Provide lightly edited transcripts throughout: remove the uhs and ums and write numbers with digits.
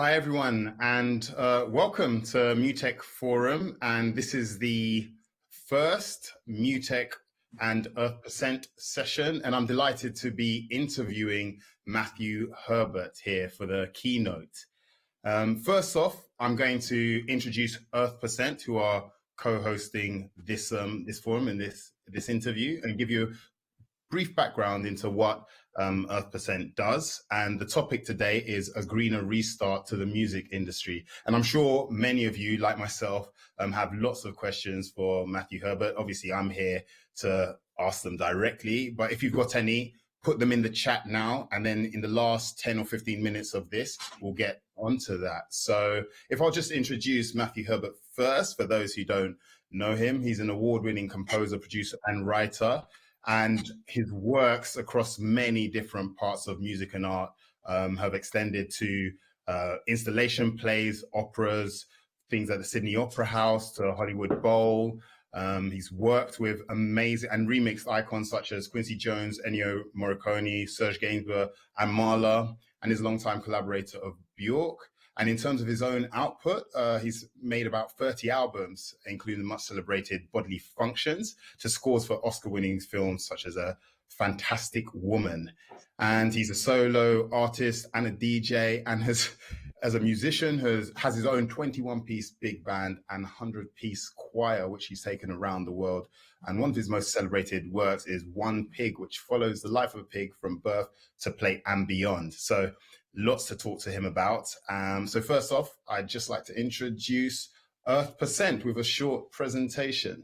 Hi, everyone, and welcome to MUTEK Forum. And this is the first MUTEK and EarthPercent session. And I'm delighted to be interviewing Matthew Herbert here for the keynote. First off, I'm going to introduce EarthPercent, who are co-hosting this forum and this interview, and give you a brief background into what EarthPercent does. And the topic today is a greener restart to the music industry. And I'm sure many of you, like myself, have lots of questions for Matthew Herbert. Obviously, I'm here to ask them directly, but if you've got any, put them in the chat now. And then in the last 10 or 15 minutes of this, we'll get onto that. So if I'll just introduce Matthew Herbert first, for those who don't know him, he's an award-winning composer, producer, and writer. And his works across many different parts of music and art have extended to installation plays, operas, things at the Sydney Opera House, to Hollywood Bowl. He's worked with amazing and remixed icons such as Quincy Jones, Ennio Morricone, Serge Gainsbourg, and Mahler, and his longtime collaborator of Bjork. And in terms of his own output, he's made about 30 albums, including much celebrated Bodily Functions, to scores for Oscar-winning films such as A Fantastic Woman. And he's a solo artist and a DJ, and as a musician, has his own 21-piece big band and 100-piece choir, which he's taken around the world. And one of his most celebrated works is One Pig, which follows the life of a pig from birth to play and beyond. So lots to talk to him about. So first off, I'd just like to introduce EarthPercent with a short presentation.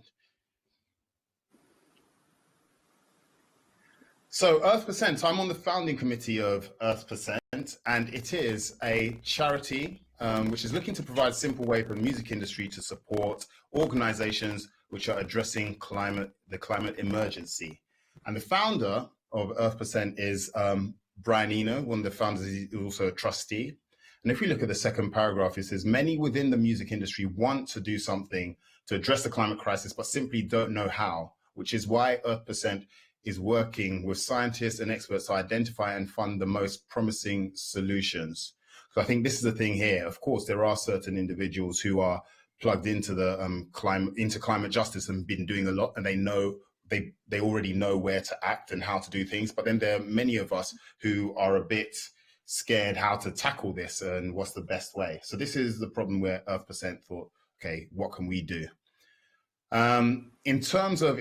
So EarthPercent, I'm on the founding committee of EarthPercent, and it is a charity which is looking to provide a simple way for the music industry to support organizations which are addressing the climate emergency. And the founder of EarthPercent is Brian Eno, one of the founders. Is also a trustee. And if we look at the second paragraph, it says, many within the music industry want to do something to address the climate crisis, but simply don't know how, which is why EarthPercent is working with scientists and experts to identify and fund the most promising solutions. So I think this is the thing here. Of course, there are certain individuals who are plugged into the climate justice and been doing a lot, and they already know where to act and how to do things. But then there are many of us who are a bit scared how to tackle this and what's the best way. So this is the problem where EarthPercent thought, okay, what can we do? In terms of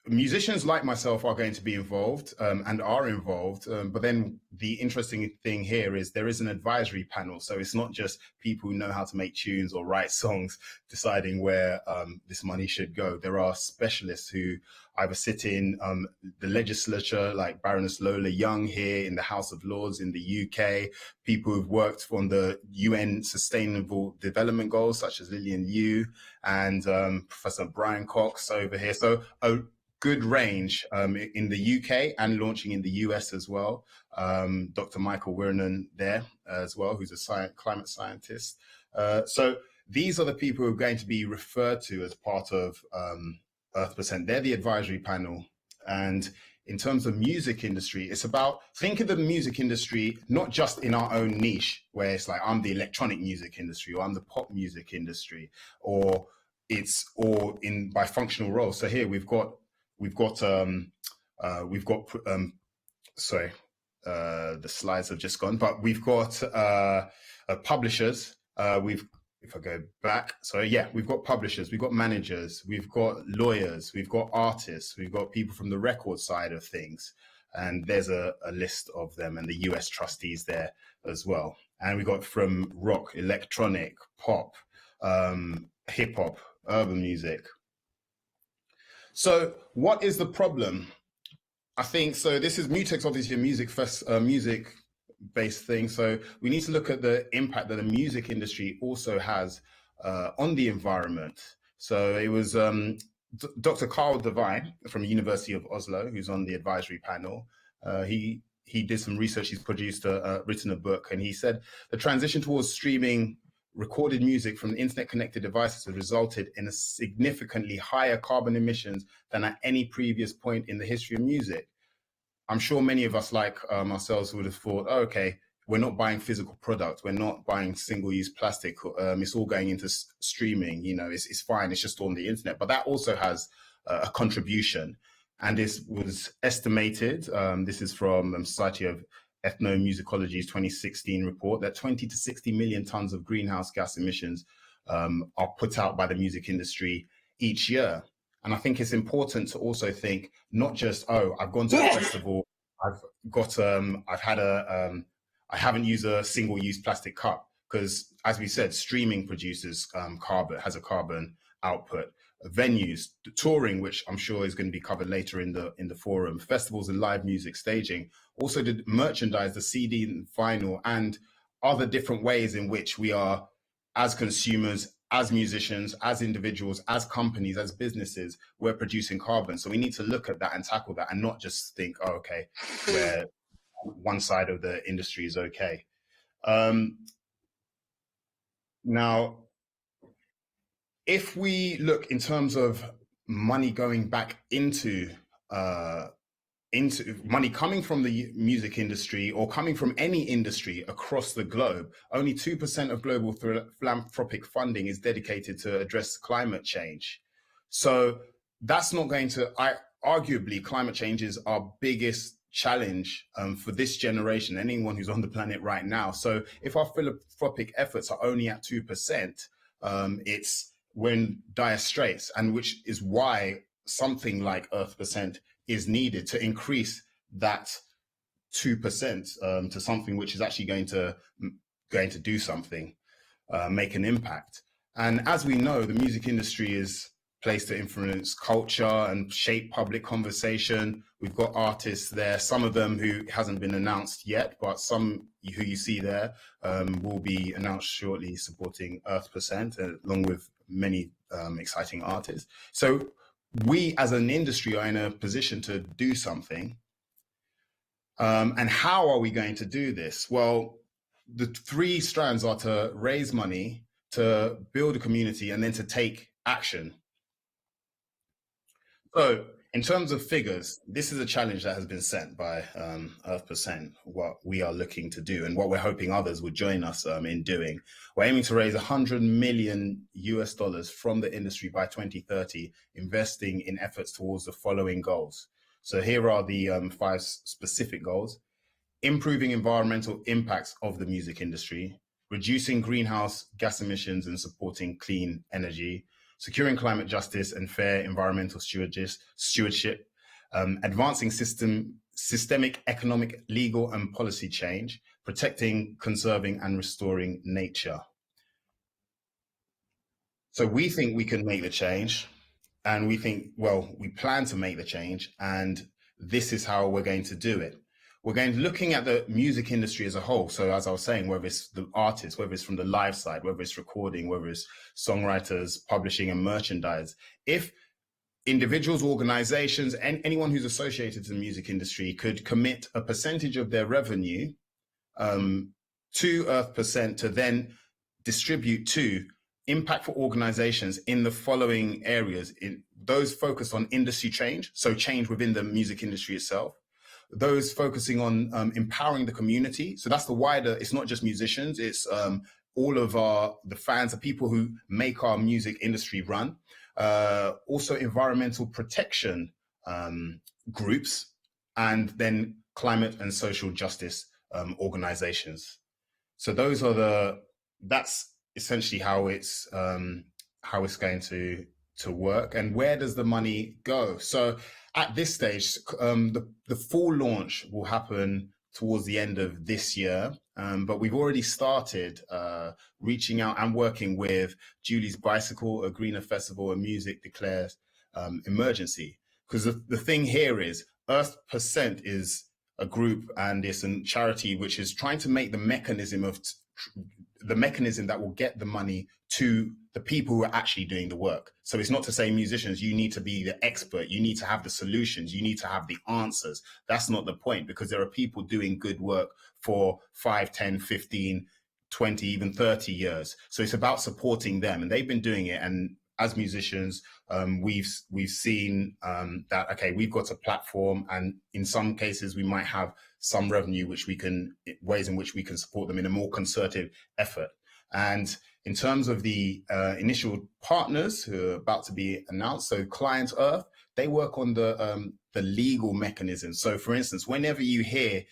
musicians like myself are going to be involved and are involved. But then the interesting thing here is there is an advisory panel. So it's not just people who know how to make tunes or write songs deciding where this money should go. There are specialists who either sit in the legislature, like Baroness Lola Young here in the House of Lords in the UK, people who've worked on the UN Sustainable Development Goals, such as Lillian Liu and Professor Brian Cox over here. So good range in the UK and launching in the US as well. Dr. Michael Wirnan there as well, who's a climate scientist. So these are the people who are going to be referred to as part of EarthPercent. They're the advisory panel. And in terms of music industry, it's about, think of the music industry, not just in our own niche, where it's like, I'm the electronic music industry, or I'm the pop music industry, or it's all in by functional roles. So here we've got the slides have just gone, but we've got publishers. If I go back, so yeah, we've got publishers, we've got managers, we've got lawyers, we've got artists, we've got people from the record side of things. And there's a list of them, and the US trustees there as well. And we got from rock, electronic, pop, hip hop, urban music. So what is the problem? I think, so this is MUTEK's obviously a music-based thing. So we need to look at the impact that the music industry also has on the environment. So it was Dr. Carl Devine from the University of Oslo, who's on the advisory panel. He did some research, he's produced, written a book, and he said the transition towards streaming recorded music from internet-connected devices has resulted in a significantly higher carbon emissions than at any previous point in the history of music. I'm sure many of us, like ourselves, would have thought, oh, okay, we're not buying physical product. We're not buying single-use plastic. It's all going into streaming. You know, it's fine. It's just on the internet. But that also has a contribution. And this was estimated. This is from Society of Ethnomusicology's 2016 report that 20 to 60 million tons of greenhouse gas emissions are put out by the music industry each year. And I think it's important to also think not just, oh, I've gone to a festival, I haven't used a single-use plastic cup, because as we said, streaming produces has a carbon output. Venues, touring, which I'm sure is going to be covered later in the forum, festivals and live music staging, also the merchandise, the CD and vinyl, and other different ways in which we are, as consumers, as musicians, as individuals, as companies, as businesses, we're producing carbon. So we need to look at that and tackle that, and not just think, oh, okay, where one side of the industry is okay. Now, if we look in terms of money going back into money coming from the music industry or coming from any industry across the globe, only 2% of global philanthropic funding is dedicated to address climate change. So that's not going to, arguably, climate change is our biggest challenge for this generation, anyone who's on the planet right now. So if our philanthropic efforts are only at 2%, we're in dire straits, and which is why something like EarthPercent is needed to increase that 2% to something which is actually going to do something, make an impact. And as we know, the music industry is placed to influence culture and shape public conversation. We've got artists there, some of them who hasn't been announced yet, but some who you see there will be announced shortly, supporting EarthPercent, along with many exciting artists. So we as an industry are in a position to do something. And how are we going to do this? Well, the three strands are to raise money, to build a community, and then to take action. So in terms of figures, this is a challenge that has been set by EarthPercent, what we are looking to do and what we're hoping others would join us in doing. We're aiming to raise $100 million from the industry by 2030, investing in efforts towards the following goals. So here are the 5 specific goals: improving environmental impacts of the music industry, reducing greenhouse gas emissions and supporting clean energy, securing climate justice and fair environmental stewardship, advancing systemic economic, legal and policy change, protecting, conserving and restoring nature. So we think we can make the change, and we plan to make the change, and this is how we're going to do it. We're going to looking at the music industry as a whole. So as I was saying, whether it's the artists, whether it's from the live side, whether it's recording, whether it's songwriters, publishing and merchandise, if individuals, organizations, and anyone who's associated to the music industry could commit a percentage of their revenue to EarthPercent to then distribute to impactful organizations in the following areas, in those focused on industry change, so change within the music industry itself, those focusing on empowering the community. So that's the wider, it's not just musicians, it's all of the fans, the people who make our music industry run. Also environmental protection groups, and then climate and social justice organizations. So that's essentially how it's going to work. And where does the money go? So at this stage, the full launch will happen towards the end of this year, but we've already started reaching out and working with Julie's Bicycle, a Greener Festival, and Music Declares Emergency. Because the thing here is EarthPercent is a group and it's a charity which is trying to make the mechanism that will get the money to the people who are actually doing the work. So it's not to say, musicians, you need to be the expert, you need to have the solutions, you need to have the answers. That's not the point, because there are people doing good work for 5, 10, 15, 20, even 30 years. So it's about supporting them, and they've been doing it. And as musicians, we've seen that, okay, we've got a platform, and in some cases we might have some revenue ways in which we can support them in a more concerted effort. And in terms of the initial partners who are about to be announced, so Client Earth, they work on the legal mechanisms. So for instance, whenever you hear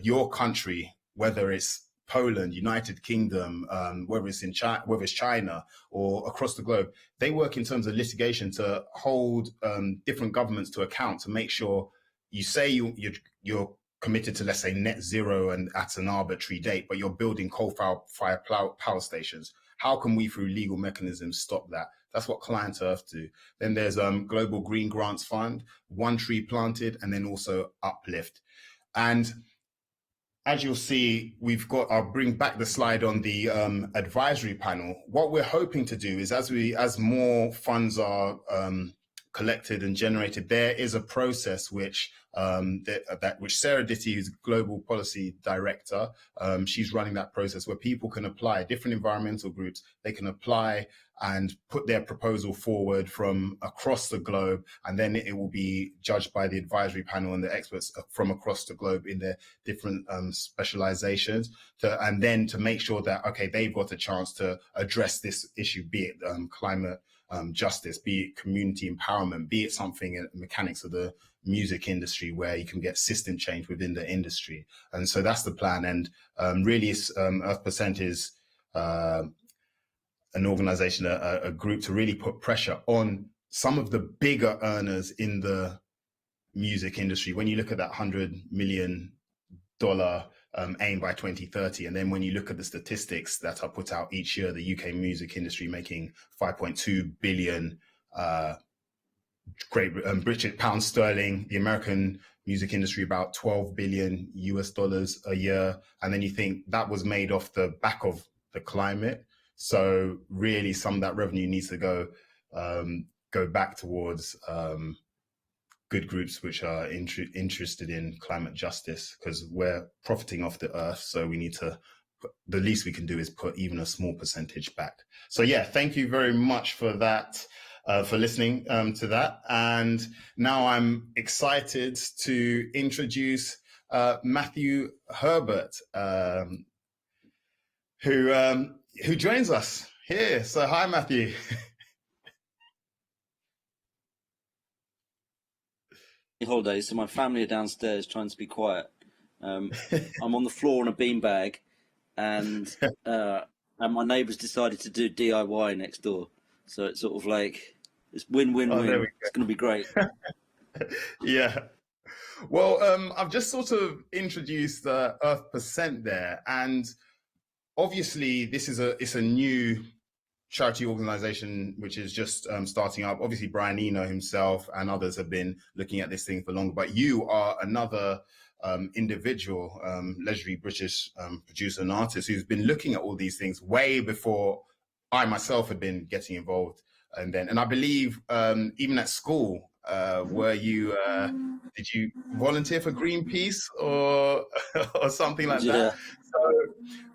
your country, whether it's Poland, United Kingdom, whether it's China or across the globe, they work in terms of litigation to hold different governments to account, to make sure you say you're committed to, let's say, net zero and at an arbitrary date, but you're building coal-fired power stations. How can we, through legal mechanisms, stop that? That's what Client Earth do. Then there's Global Green Grants Fund, One Tree Planted, and then also Uplift. And as you'll see, I'll bring back the slide on the advisory panel. What we're hoping to do is, as more funds are collected and generated, there is a process which Sarah Ditty, who's Global Policy Director, she's running that process where people can apply, different environmental groups, they can apply and put their proposal forward from across the globe, and then it will be judged by the advisory panel and the experts from across the globe in their different specializations, and then to make sure that, okay, they've got a chance to address this issue, be it climate justice, be it community empowerment, be it something in mechanics of the music industry where you can get system change within the industry. And so that's the plan. And really, EarthPercent is an organization, a group to really put pressure on some of the bigger earners in the music industry. When you look at that $100 million aim by 2030, and then when you look at the statistics that are put out each year, the UK music industry making 5.2 billion British pounds sterling, the American music industry about 12 billion US dollars a year, and then you think that was made off the back of the climate. So really, some of that revenue needs to go back towards good groups which are interested in climate justice, because we're profiting off the earth. So we need to, the least we can do is put even a small percentage back. So yeah, thank you very much for that, for listening to that. And now I'm excited to introduce Matthew Herbert, who joins us here. So hi, Matthew. Holidays, so my family are downstairs trying to be quiet. I'm on the floor on a beanbag, and my neighbours decided to do DIY next door. So it's sort of like it's win-win-win. It's going to be great. Yeah. Well, I've just sort of introduced EarthPercent there, and obviously it's a new charity organization which is just starting up. Obviously, Brian Eno himself and others have been looking at this thing for longer, but you are another individual, legendary British producer and artist who's been looking at all these things way before I myself had been getting involved. And I believe even at school, did you volunteer for Greenpeace or something like that?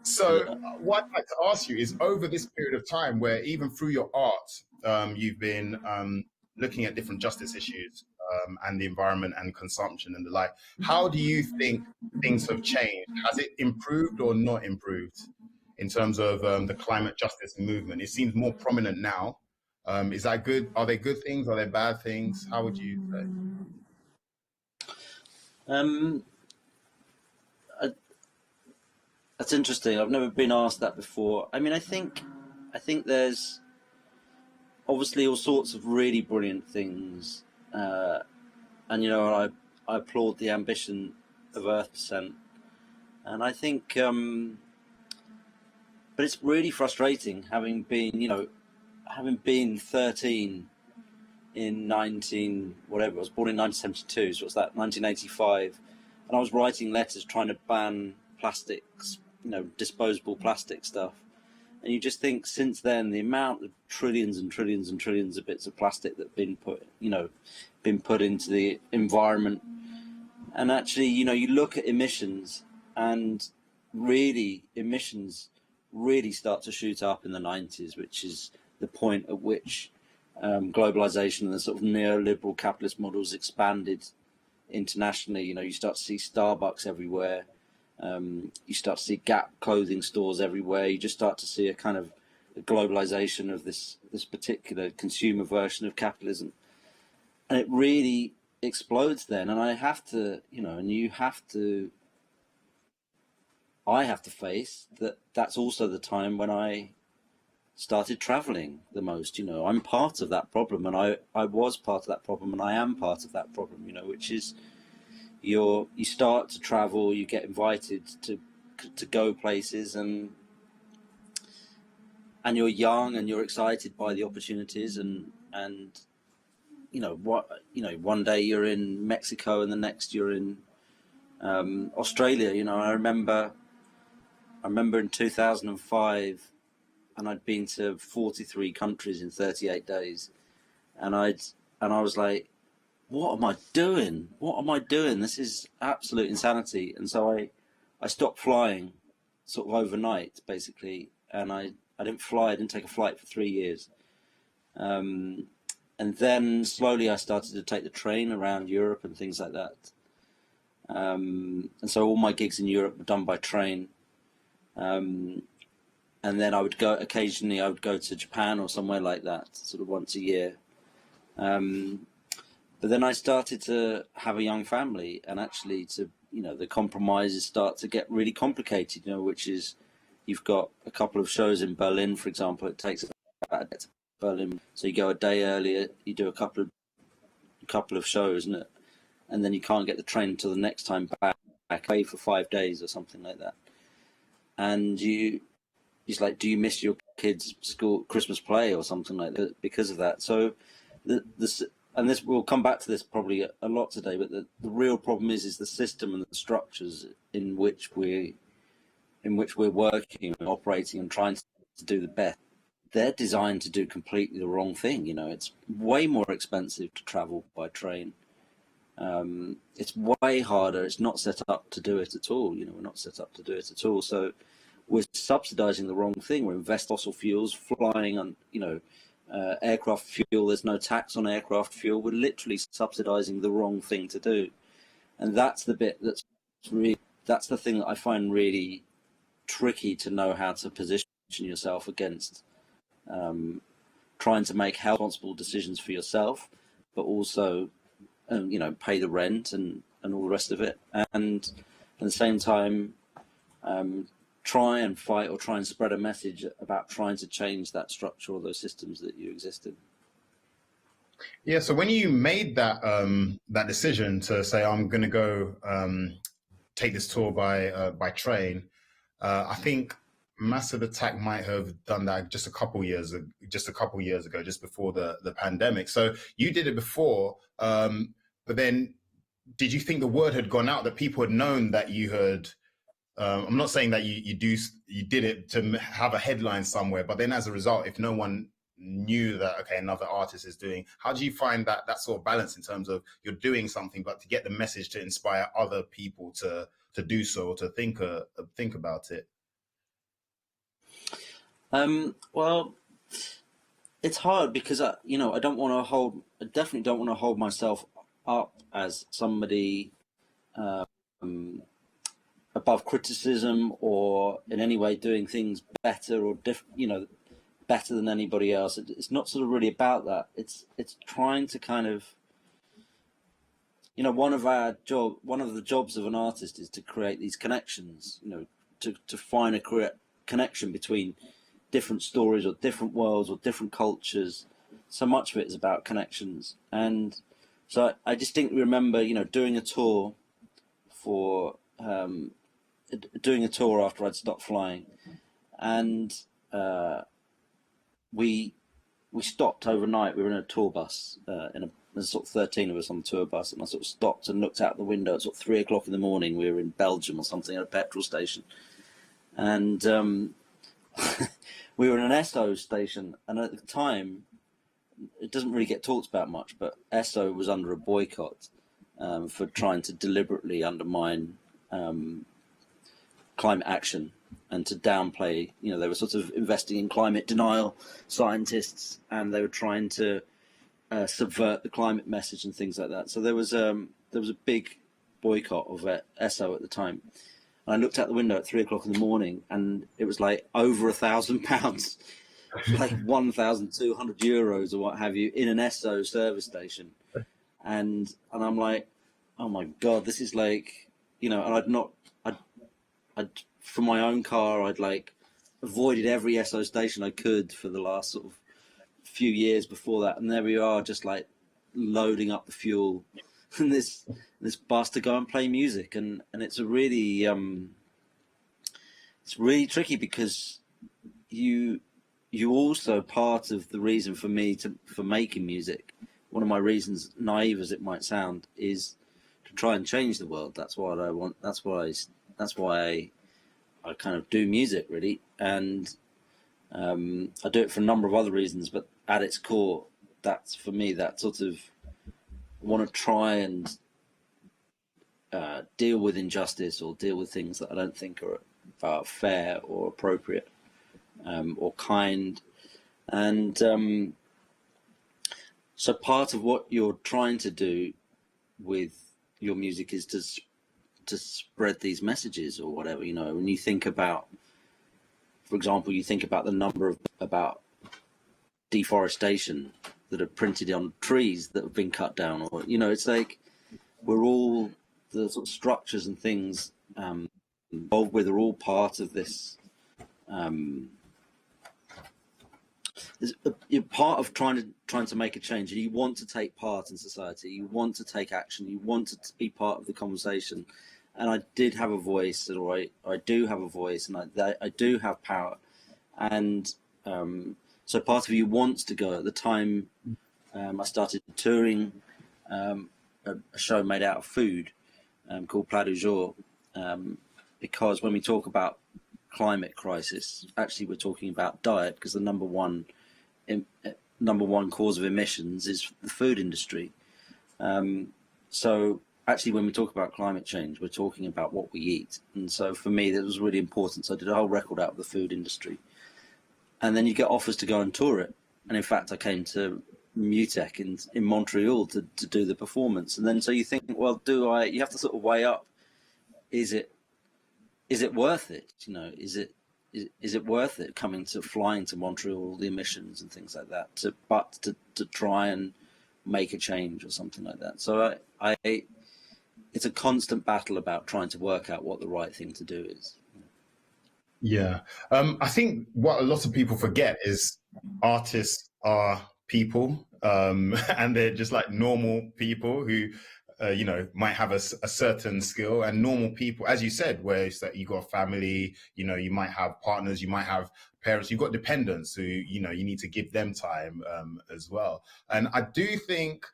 So what I'd like to ask you is, over this period of time where even through your art, you've been looking at different justice issues and the environment and consumption and the like, how do you think things have changed? Has it improved or not improved in terms of the climate justice movement? It seems more prominent now. Is that good? Are they good things? Are they bad things? How would you say? That's interesting. I've never been asked that before. I mean, I think there's obviously all sorts of really brilliant things, and you know, I applaud the ambition of EarthPercent, and I think, but it's really frustrating having been 13 in I was born in 1972, so what's that, 1985, and I was writing letters trying to ban plastics, disposable plastic stuff. And you just think, since then, the amount of trillions and trillions and trillions of bits of plastic that have been put into the environment. And actually, you look at emissions, and really emissions really start to shoot up in the 90s, which is the point at which globalization and the sort of neoliberal capitalist models expanded internationally. You know, you start to see Starbucks everywhere. You start to see Gap clothing stores everywhere. You just start to see a kind of a globalization of this particular consumer version of capitalism, and it really explodes then. And I have to, you know, and you have to, I have to face that. That's also the time when I started traveling the most. You know, I'm part of that problem, and I was part of that problem, and I am part of that problem, you know, which is you start to travel, you get invited to go places, and you're young and you're excited by the opportunities, and you know what, you know, one day you're in Mexico and the next you're in Australia. You know, I remember in 2005, and I'd been to 43 countries in 38 days, and I was like, what am I doing? What am I doing? This is absolute insanity. And so I stopped flying sort of overnight, basically, and I didn't fly. I didn't take a flight for 3 years. And then slowly I started to take the train around Europe and things like that. And so all my gigs in Europe were done by train. And then I would go to Japan or somewhere like that, sort of once a year. But then I started to have a young family, and actually you know, the compromises start to get really complicated, you know, which is, you've got a couple of shows in Berlin, for example. It takes about a day to Berlin, so you go a day earlier, you do a couple of shows, and then you can't get the train until the next time back away for 5 days or something like that. And it's like, do you miss your kids' school Christmas play or something like that because of that? So and this, we'll come back to this probably a lot today, but the real problem is the system and the structures in which we're working and operating and trying to do the best. They're designed to do completely the wrong thing. You know, it's way more expensive to travel by train. It's way harder. It's not set up to do it at all. You know, we're not set up to do it at all. So we're subsidizing the wrong thing. We're investing fossil fuels, flying on, you know, aircraft fuel. There's no tax on aircraft fuel. We're literally subsidizing the wrong thing to do. And that's the bit that's the thing that I find really tricky to know how to position yourself against, trying to make responsible decisions for yourself, but also, you know, pay the rent and all the rest of it. And at the same time, try and fight or try and spread a message about trying to change that structure or those systems that you exist in. Yeah. So when you made that that decision to say, I'm going to go take this tour by train, I think Massive Attack might have done that just a couple years ago, just before the pandemic. So you did it before, but then did you think the word had gone out, that people had known that you had? I'm not saying that you did it to have a headline somewhere, but then as a result, if no one knew that, okay, another artist is doing, how do you find that sort of balance in terms of you're doing something, but to get the message to inspire other people to do so, or to think about it? Well, it's hard because you know, I definitely don't want to hold myself up as somebody above criticism, or in any way doing things better or you know, better than anybody else. It's not sort of really about that. It's trying to kind of, you know, one of the jobs of an artist is to create these connections, you know, to find a connection between different stories or different worlds or different cultures. So much of it is about connections. And so I distinctly remember, you know, doing a tour after I'd stopped flying, and we stopped overnight. We were in a tour bus, there's sort of 13 of us on the tour bus, and I sort of stopped and looked out the window at sort of 3 o'clock in the morning. We were in Belgium or something at a petrol station, and we were in an Esso station, and at the time, it doesn't really get talked about much, but Esso was under a boycott for trying to deliberately undermine climate action and to downplay. They were sort of investing in climate denial scientists, and they were trying to subvert the climate message and things like that. So there was a big boycott of Esso at the time. And I looked out the window at 3 o'clock in the morning, and it was like over £1,000, like 1,200 euros or what have you, in an Esso service station. And I'm like, oh my God, this is like, and I'd for my own car, I'd like avoided every Esso station I could for the last sort of few years before that. And there we are, just like loading up the fuel and this bus to go and play music. And it's a really, it's really tricky, because you also, part of the reason for me for making music, one of my reasons, naive as it might sound, is to try and change the world. That's what I want. That's why I kind of do music, really. And I do it for a number of other reasons, but at its core, that's, for me, that sort of, I want to try and deal with injustice, or deal with things that I don't think are fair or appropriate, or kind. And so part of what you're trying to do with your music is to spread these messages or whatever. When you think about, for example, you think about the number about deforestation that are printed on trees that have been cut down, or it's like we're all, the sort of structures and things involved with are all part of this. You're part of trying to make a change, and you want to take part in society. You want to take action. You want to be part of the conversation. And I did have a voice, or I do have a voice, and I do have power. And so part of you wants to go. At the time, I started touring a show made out of food called Plat du Jour, because when we talk about climate crisis, actually we're talking about diet, because the number one cause of emissions is the food industry. So actually, when we talk about climate change, we're talking about what we eat. And so for me, that was really important. So I did a whole record out of the food industry. And then you get offers to go and tour it. And in fact, I came to MUTEK in Montreal to do the performance. And then so you think, well, you have to sort of weigh up, is it worth it? Is it worth it flying to Montreal, all the emissions and things like that, to try and make a change or something like that? So it's a constant battle about trying to work out what the right thing to do is. Yeah. I think what a lot of people forget is artists are people, and they're just like normal people who, might have a certain skill, and normal people, as you said, where it's that you got a family, you might have partners, you might have parents, you've got dependents who, you need to give them time as well. And I do think,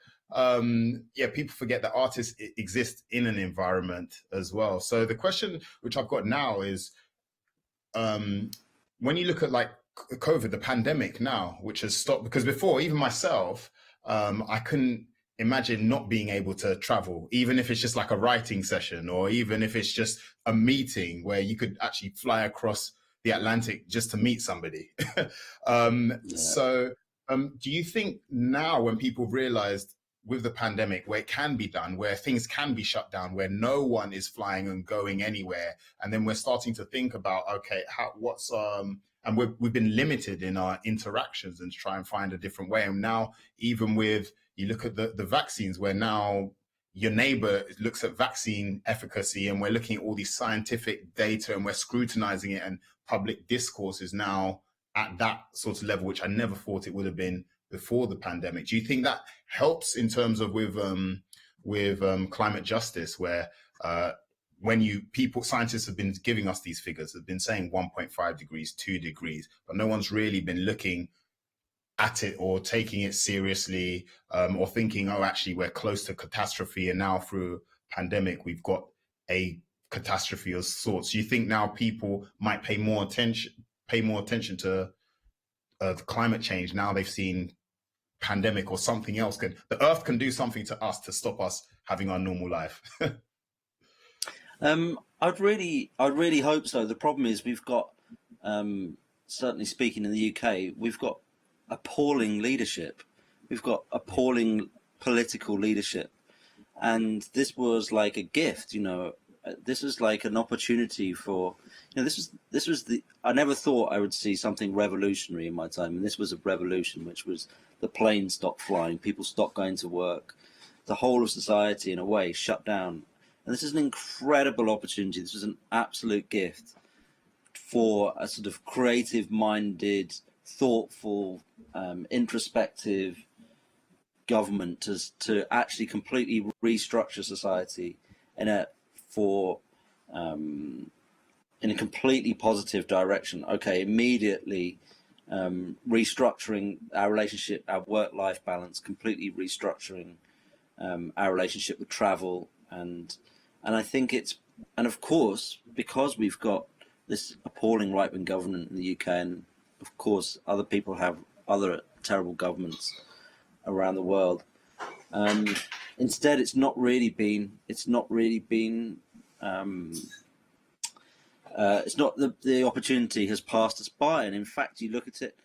people forget that artists exist in an environment as well. So the question which I've got now is, when you look at like COVID, the pandemic now, which has stopped, because before, even myself, I couldn't imagine not being able to travel, even if it's just like a writing session, or even if it's just a meeting where you could actually fly across the Atlantic just to meet somebody. So do you think now, when people realized with the pandemic, where it can be done, where things can be shut down, where no one is flying and going anywhere, and then we're starting to think about, okay, and we've been limited in our interactions, and try and find a different way. And now, even with, you look at the vaccines, where now your neighbor looks at vaccine efficacy, and we're looking at all these scientific data, and we're scrutinizing it, and public discourse is now at that sort of level, which I never thought it would have been before the pandemic. Do you think that helps in terms of with climate justice, where scientists have been giving us these figures, have been saying 1.5 degrees, 2 degrees, but no one's really been looking at it or taking it seriously, or thinking, oh, actually we're close to catastrophe, and now through pandemic we've got a catastrophe of sorts. Do you think now people might pay more attention to the climate change now they've seen pandemic, or something else the earth can do something to us to stop us having our normal life? I'd really hope so. The problem is we've got, certainly speaking in the UK, we've got appalling leadership. We've got appalling political leadership, and this was like a gift. This was like an opportunity for, this was the. I never thought I would see something revolutionary in my time, and this was a revolution, which was the planes stopped flying, people stopped going to work, the whole of society in a way shut down. And this is an incredible opportunity. This was an absolute gift for a sort of creative-minded, thoughtful, introspective government to actually completely restructure society in a completely positive direction. Okay, immediately restructuring our relationship, our work-life balance, completely restructuring our relationship with travel, and I think and of course, because we've got this appalling right-wing government in the UK, and of course other people have other terrible governments around the world. Instead, it's not really been the opportunity has passed us by, and in fact, you look at it,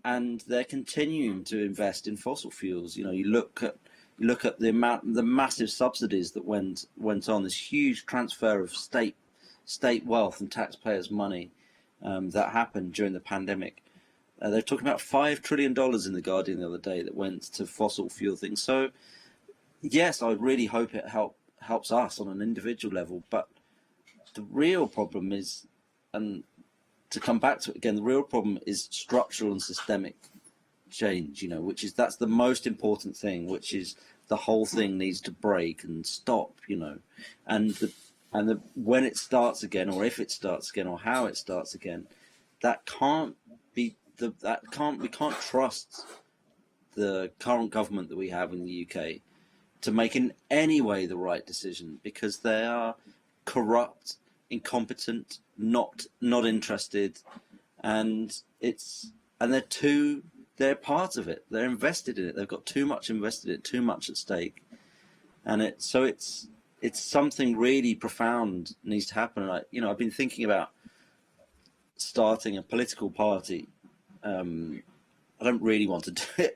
and they're continuing to invest in fossil fuels. You look at the massive subsidies that went on, this huge transfer of state wealth and taxpayers' money that happened during the pandemic. They're talking about $5 trillion in the Guardian the other day that went to fossil fuel things. So, yes, I really hope it helps us on an individual level. But the real problem is, and to come back to it again, the real problem is structural and systemic change. That's the most important thing. Which is the whole thing needs to break and stop. And when it starts again, or if it starts again, or how it starts again, that can't be. We can't trust the current government that we have in the UK to make in any way the right decision, because they are corrupt, incompetent, not interested, and they're part of it. They're invested in it. They've got too much invested in it, too much at stake, and it's something really profound needs to happen. And I've been thinking about starting a political party. I don't really want to do it.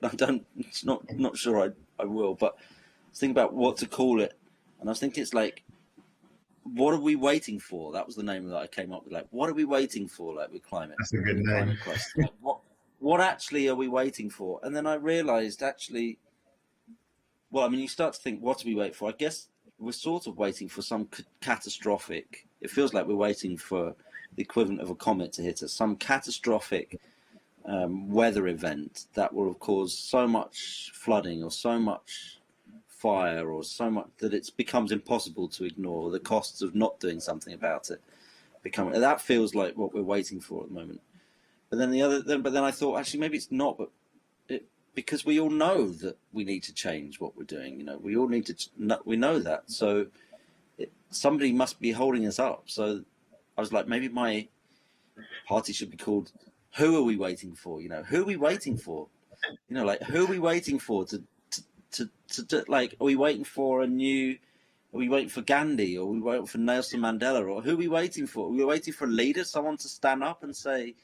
Not sure I will, but I was thinking about what to call it, and I was thinking it's like, what are we waiting for? That was the name that I came up with. Like, what are we waiting for? Like with climate. That's a good name. Climate crisis. Like, what actually are we waiting for? And then I realised actually, well, I mean, you start to think, what do we wait for? I guess we're sort of waiting for some catastrophic. It feels like we're waiting for the equivalent of a comet to hit us, some catastrophic weather event that will cause so much flooding or so much fire or so much that it becomes impossible to ignore. The costs of not doing something about it that feels like what we're waiting for at the moment. But then I thought, actually maybe it's not, but because we all know that we need to change what we're doing. We all need to. We know that, so somebody must be holding us up. So I was like, maybe my party should be called "Who Are We Waiting For?" Who are we waiting for? Like, who are we waiting for to like? Are we waiting for Are we waiting for Gandhi, or are we waiting for Nelson Mandela, or who are we waiting for? Are we waiting for a leader, someone to stand up and say,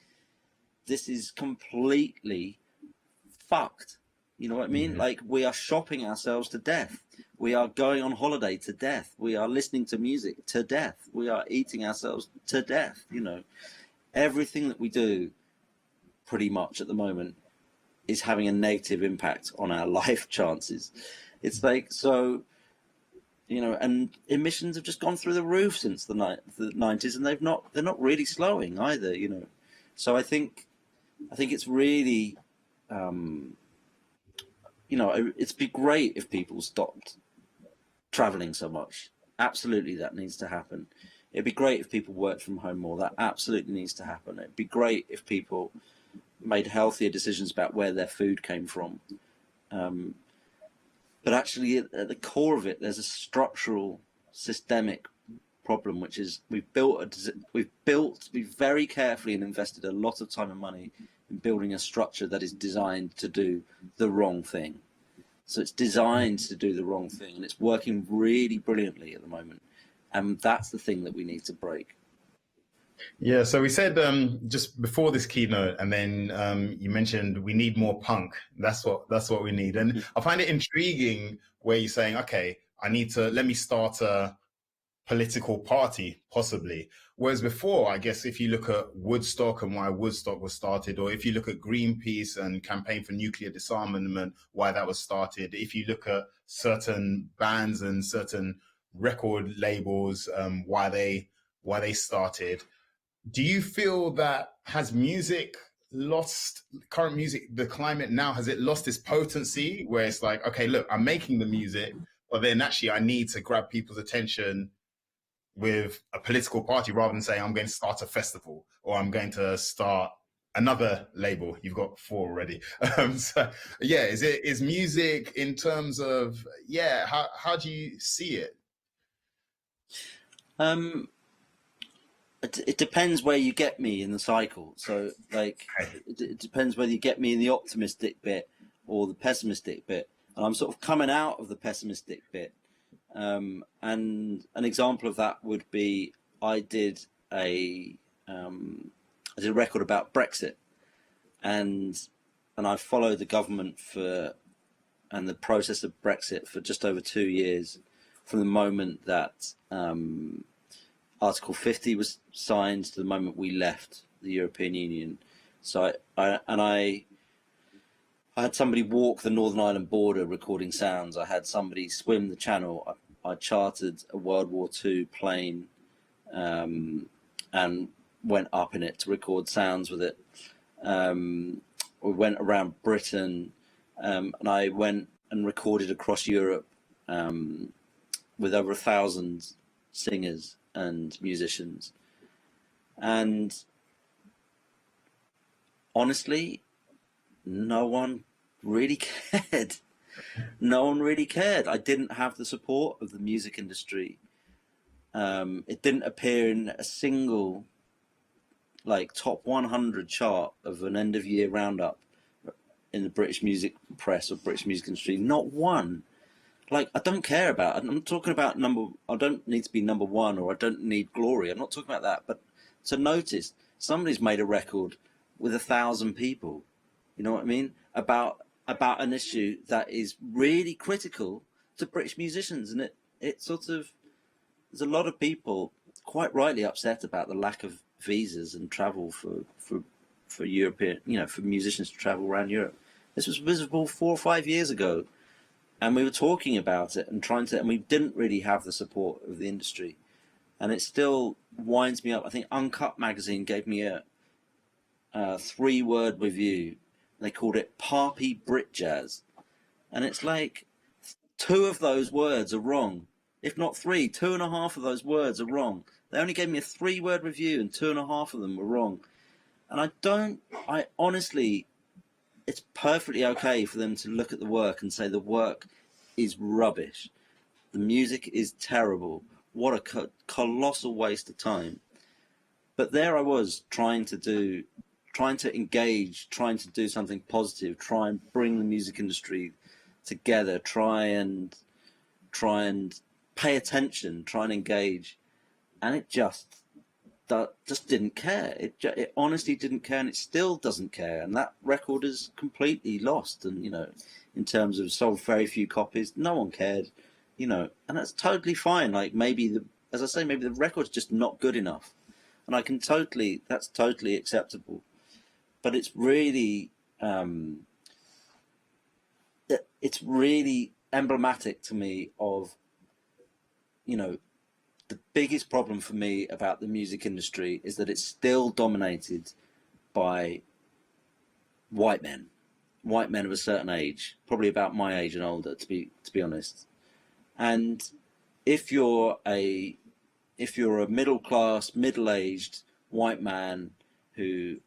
"This is completely fucked"? You know what I mean? Like, we are shopping ourselves to death. We are going on holiday to death. We are listening to music to death. We are eating ourselves to death. Everything that we do pretty much at the moment is having a negative impact on our life chances. It's like, so, and emissions have just gone through the roof since the 90s, and they're not really slowing either, So I think it's really, it'd be great if people stopped traveling so much. Absolutely, that needs to happen. It'd be great if people worked from home more. That absolutely needs to happen. It'd be great if people made healthier decisions about where their food came from. But actually, at the core of it, there's a structural, systemic problem, which is we've very carefully and invested a lot of time and money in building a structure that is designed to do the wrong thing. So it's designed to do the wrong thing, and it's working really brilliantly at the moment. And that's the thing that we need to break. Yeah, so we said just before this keynote, and then you mentioned we need more punk. That's what we need, and I find it intriguing where you're saying, okay, let me start a political party, possibly. Whereas before, I guess if you look at Woodstock and why Woodstock was started, or if you look at Greenpeace and Campaign for Nuclear Disarmament, why that was started, if you look at certain bands and certain record labels, why they started. Do you feel that current music, the climate now, has it lost its potency where it's like, okay, look, I'm making the music, but then actually I need to grab people's attention with a political party rather than saying I'm going to start a festival or I'm going to start another label? You've got 4 already. So yeah, is music in terms of, how do you see it? It depends where you get me in the cycle. So like, it depends whether you get me in the optimistic bit or the pessimistic bit. And I'm sort of coming out of the pessimistic bit. And an example of that would be I did a record about Brexit, and I followed the government and the process of Brexit for just over 2 years, from the moment that Article 50 was signed to the moment we left the European Union. So I had somebody walk the Northern Ireland border recording sounds. I had somebody swim the channel. I chartered a World War II plane and went up in it to record sounds with it. We went around Britain, and I went and recorded across Europe with over 1,000 singers and musicians. And honestly, no one really cared. No one really cared. I didn't have the support of the music industry. It didn't appear in a single top 100 chart of an end of year roundup in the British music press or British music industry. Not one. I don't care about it. I'm talking about I don't need to be number 1, or I don't need glory. I'm not talking about that. But to notice somebody's made a record with 1,000 people, you know what I mean? About an issue that is really critical to British musicians. And it sort of, there's a lot of people quite rightly upset about the lack of visas and travel for European, for musicians to travel around Europe. This was visible 4 or 5 years ago. And we were talking about it and and we didn't really have the support of the industry. And it still winds me up. I think Uncut magazine gave me a 3-word review. They called it Parpy Brit Jazz. And it's like 2 of those words are wrong. If not 3, 2.5 of those words are wrong. They only gave me a 3-word review and 2.5 of them were wrong. And I honestly, it's perfectly okay for them to look at the work and say the work is rubbish. The music is terrible. What a colossal waste of time. But there I was trying to engage, trying to do something positive, try and bring the music industry together, try and pay attention, try and engage. And it just didn't care. It honestly didn't care, and it still doesn't care. And that record is completely lost. And in terms of sold very few copies, no one cared. And that's totally fine. Maybe the record's just not good enough, and that's totally acceptable. But it's really emblematic to me of the biggest problem for me about the music industry is that it's still dominated by white men of a certain age, probably about my age and older, to be honest. And if you're a middle class, middle-aged white man who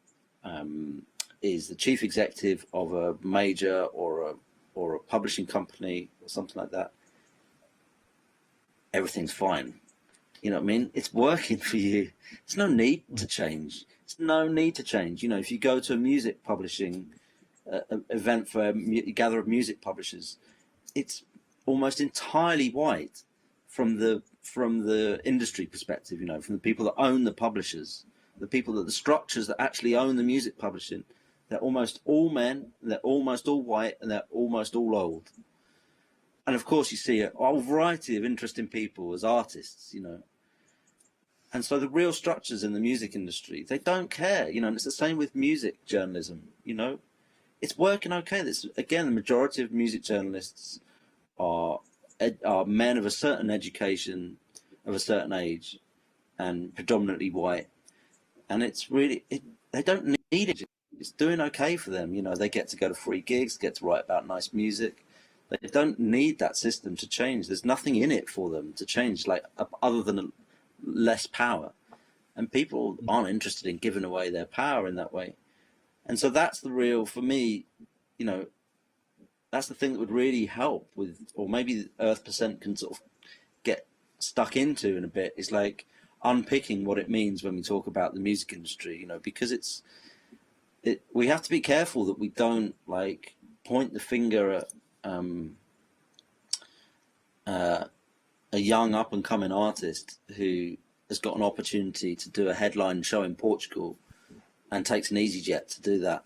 is the chief executive of a major or a publishing company or something like that, everything's fine. You know what I mean? It's working for you. There's no need to change. There's no need to change. If you go to a music publishing event for a gather of music publishers, it's almost entirely white from the from the industry perspective, you know, from the people that own the publishers, the structures that actually own the music publishing, they're almost all men, they're almost all white, and they're almost all old. And of course, you see a whole variety of interesting people as artists, you know. And so the real structures in the music industry, they don't care, you know, and it's the same with music journalism, you know. It's working okay. This, again, the majority of music journalists are men of a certain education, of a certain age, and predominantly white. And it's really, they don't need it. It's doing okay for them. You know, they get to go to free gigs, get to write about nice music. They don't need that system to change. There's nothing in it for them to change, like other than less power. And people aren't interested in giving away their power in that way. And so that's the real, for me, you know, that's the thing that would really help with, or maybe EarthPercent can sort of get stuck into in a bit, is like unpicking what it means when we talk about the music industry, you know, because we have to be careful that we don't like point the finger at a young up and coming artist who has got an opportunity to do a headline show in Portugal and takes an EasyJet to do that,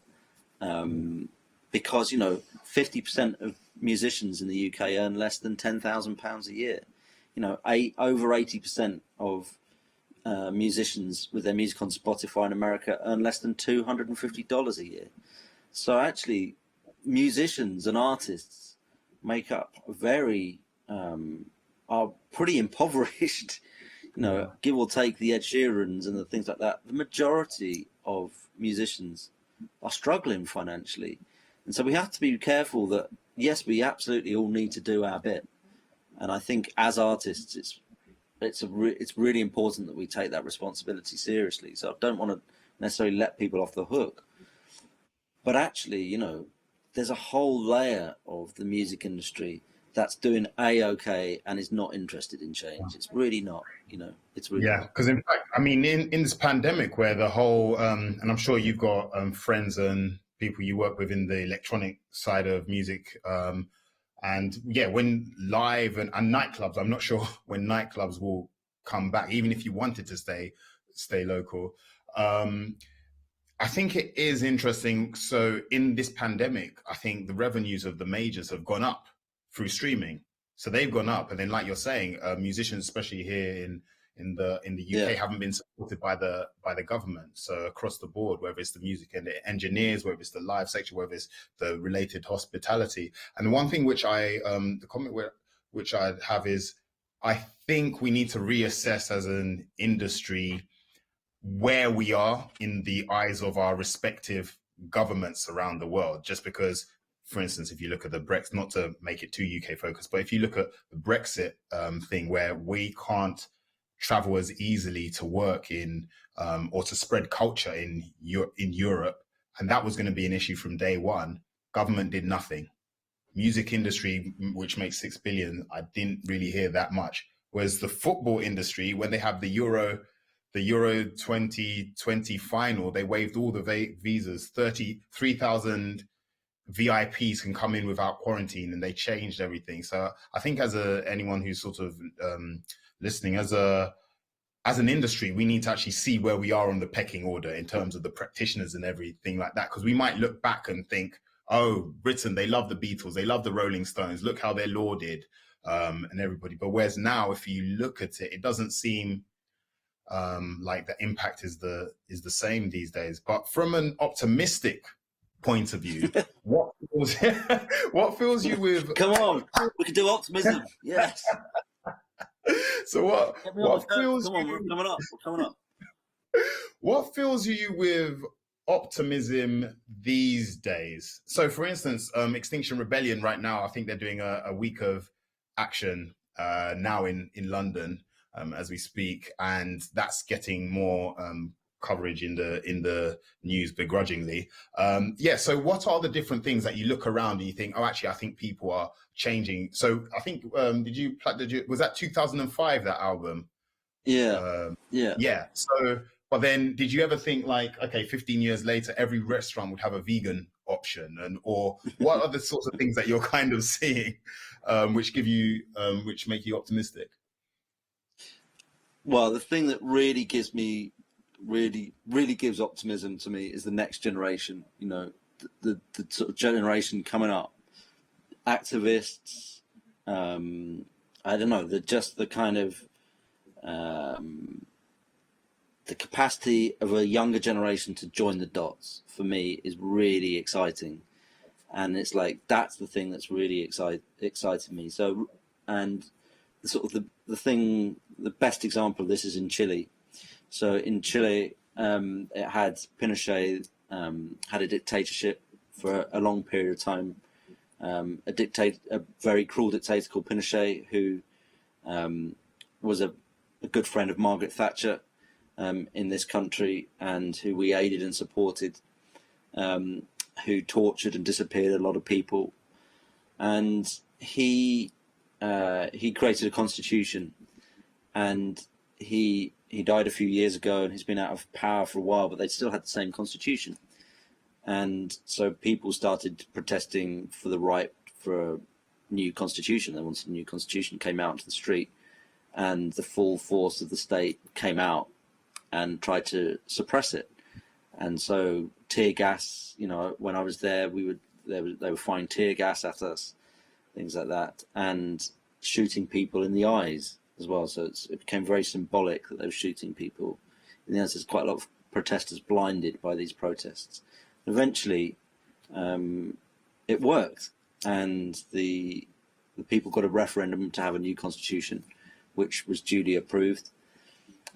because, you know, 50% of musicians in the UK earn less than £10,000 a year. You know, over 80% of musicians with their music on Spotify in America earn less than $250 a year. So actually, musicians and artists make up are pretty impoverished. You know, give or take the Ed Sheerans and the things like that. The majority of musicians are struggling financially. And so we have to be careful that, yes, we absolutely all need to do our bit. And I think as artists, it's really important that we take that responsibility seriously. So I don't want to necessarily let people off the hook. But actually, you know, there's a whole layer of the music industry that's doing A-okay and is not interested in change. It's really not, you know, it's really Yeah, because in fact, I mean, in this pandemic where the whole, and I'm sure you've got friends and people you work with in the electronic side of music, and yeah, when live and nightclubs, I'm not sure when nightclubs will come back, even if you wanted to stay local. I think it is interesting. So in this pandemic, I think the revenues of the majors have gone up through streaming. So they've gone up, and then, like you're saying, musicians, especially here in the UK, haven't been supported by the government. So across the board, whether it's the music and the engineers, whether it's the live section, whether it's the related hospitality. And the one thing which the comment which I have is, I think we need to reassess as an industry where we are in the eyes of our respective governments around the world. Just because, for instance, if you look at the Brexit, not to make it too UK focused, but if you look at the Brexit thing, where we can't travel as easily to work in or to spread culture in Europe, and that was going to be an issue from day one, government did nothing. Music industry, which makes 6 billion, I didn't really hear that much. Whereas the football industry, when they have the Euro 2020 final, they waived all the visas. 33,000 VIPs can come in without quarantine, and they changed everything. So I think as anyone who's sort of listening, as an industry, we need to actually see where we are on the pecking order in terms of the practitioners and everything like that. Because we might look back and think, oh, Britain, they love the Beatles, they love the Rolling Stones, look how they're lauded, and everybody. But whereas now, if you look at it, it doesn't seem like the impact is the same these days. But from an optimistic point of view, what fills you with? Come on, we can do optimism. Yes. So what fills Come on, we're coming up. What fills you with optimism these days? So, for instance, Extinction Rebellion right now, I think they're doing a week of action now in London as we speak, and that's getting more coverage in the news begrudgingly. So what are the different things that you look around and you think, oh, actually, I think people are changing? So I think, was that 2005, that album? Yeah. So, but then did you ever think like, okay, 15 years later, every restaurant would have a vegan option, or what are the sorts of things that you're kind of seeing, which make you optimistic? Well, the thing that really gives me, really gives optimism to me is the next generation. You know, the sort of generation coming up, activists. I don't know, the kind of the capacity of a younger generation to join the dots for me is really exciting, and it's like that's the thing that's really excited me. So, and the sort of the best example of this is in Chile. So in Chile, it had Pinochet had a dictatorship for a long period of time. A very cruel dictator called Pinochet, who was a good friend of Margaret Thatcher in this country, and who we aided and supported, who tortured and disappeared a lot of people. And he created a constitution, and he died a few years ago, and he's been out of power for a while, but they still had the same constitution. And so people started protesting for the right for a new constitution. They wanted a new constitution, came out into the street, and the full force of the state came out and tried to suppress it. And so tear gas, you know, when I was there, they were firing tear gas at us, things like that, and shooting people in the eyes as well. So it became very symbolic that they were shooting people in the eyes. There's quite a lot of protesters blinded by these protests. Eventually, it worked, and the people got a referendum to have a new constitution, which was duly approved.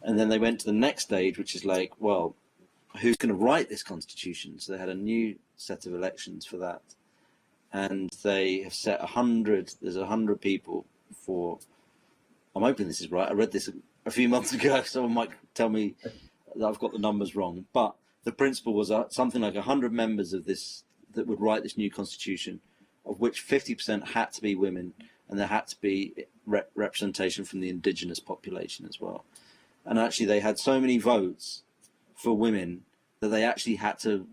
And then they went to the next stage, which is like, well, who's going to write this constitution? So they had a new set of elections for that, and they have set 100. There's 100 people for. I'm hoping this is right. I read this a few months ago. Someone might tell me that I've got the numbers wrong, but the principle was something like 100 members of this that would write this new constitution, of which 50% had to be women, and there had to be representation from the indigenous population as well. And actually, they had so many votes for women that they actually had to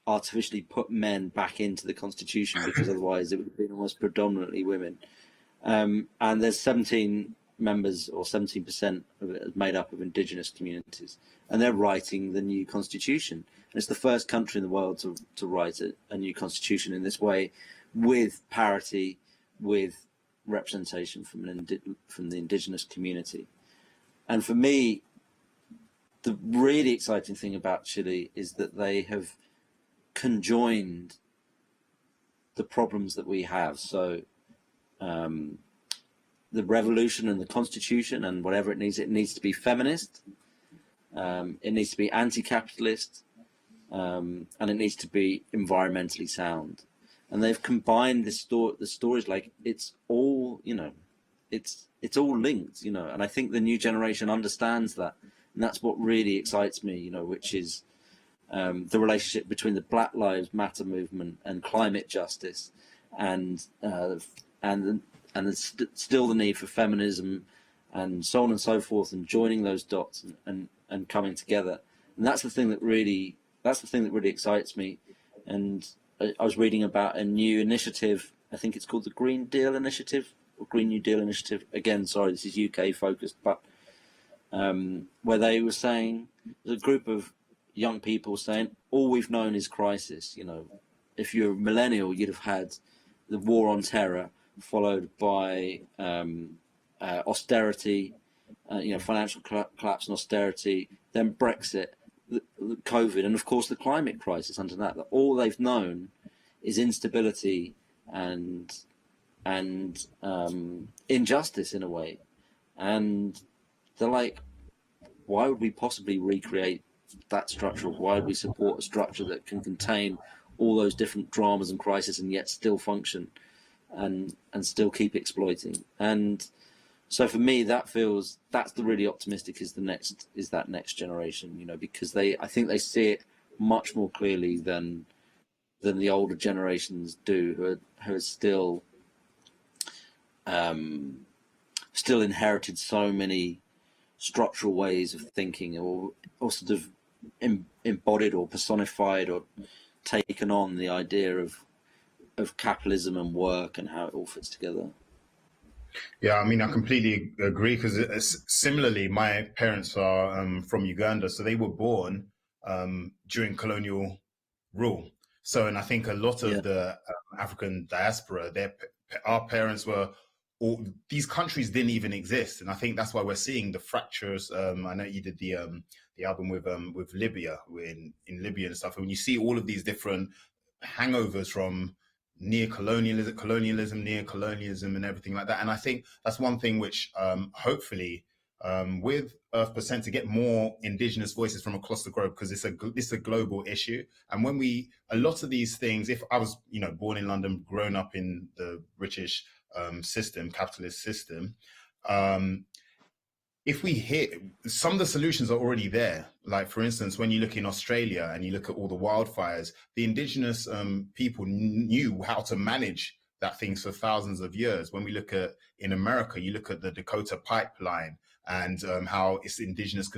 artificially put men back into the constitution, because otherwise it would have been almost predominantly women. And there's 17 members, or 17% of it is made up of indigenous communities, and they're writing the new constitution. And it's the first country in the world to write a new constitution in this way, with parity, with representation from the indigenous community. And for me, the really exciting thing about Chile is that they have conjoined the problems that we have. So the revolution and the constitution and whatever it needs to be feminist, it needs to be anti-capitalist, and it needs to be environmentally sound. And they've combined the stories, like it's all, you know, it's all linked, you know. And I think the new generation understands that, and that's what really excites me, you know, which is the relationship between the Black Lives Matter movement and climate justice, and still the need for feminism, and so on and so forth, and joining those dots and coming together. And that's the thing that really excites me. And I was reading about a new initiative. I think it's called the Green Deal Initiative, or Green New Deal Initiative. Again, sorry, this is UK focused, but where they were saying, there's a group of young people saying, all we've known is crisis. You know, if you're a millennial, you'd have had the war on terror, followed by austerity, you know, financial collapse and austerity, then Brexit, the COVID, and of course the climate crisis under that. All they've known is instability and injustice in a way. And they're like, why would we possibly recreate that structure? Why would we support a structure that can contain all those different dramas and crises and yet still function and still keep exploiting? And so for me, that's the really optimistic is that next generation, you know, because I think they see it much more clearly than the older generations do, who are still inherited so many structural ways of thinking, or sort of embodied or personified or taken on the idea of capitalism and work and how it all fits together. Yeah, I mean, I completely agree because similarly, my parents are from Uganda, so they were born during colonial rule. So, and I think a lot Yeah, of the African diaspora, our parents were, all these countries didn't even exist, and I think that's why we're seeing the fractures. I know you did the album with Libya in Libya and stuff, and when you see all of these different hangovers from neo-colonialism, and everything like that. And I think that's one thing which hopefully with EarthPercent to get more indigenous voices from across the globe, because it's a global issue. And when a lot of these things, if I was, born in London, grown up in the British capitalist system, um, if we hit some of the solutions are already there. Like for instance, when you look in Australia and you look at all the wildfires, the indigenous people knew how to manage that things for thousands of years. When we look at in America, you look at the Dakota pipeline and how it's indigenous